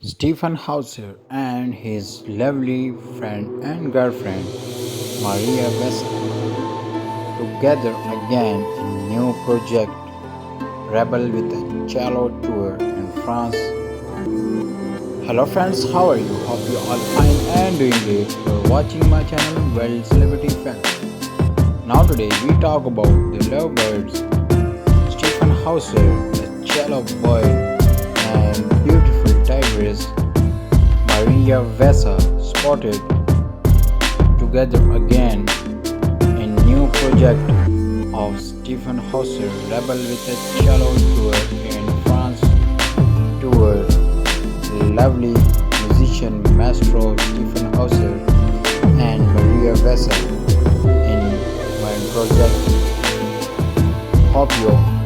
Stjepan Hauser and his lovely friend and girlfriend Maria Vessa together again in new project Rebel with a cello tour in France. Hello friends, how are you? Hope you all fine and doing great. You're watching my channel World Celebrity Fans. Now today we talk about the lovebirds Stjepan Hauser, the cello boy, and beautiful tigress Maria Vessa spotted together again in new project of Stjepan Hauser Rebel with a cello tour in France. Tour lovely musician maestro Stjepan Hauser and Maria Vessa in my project. Hope you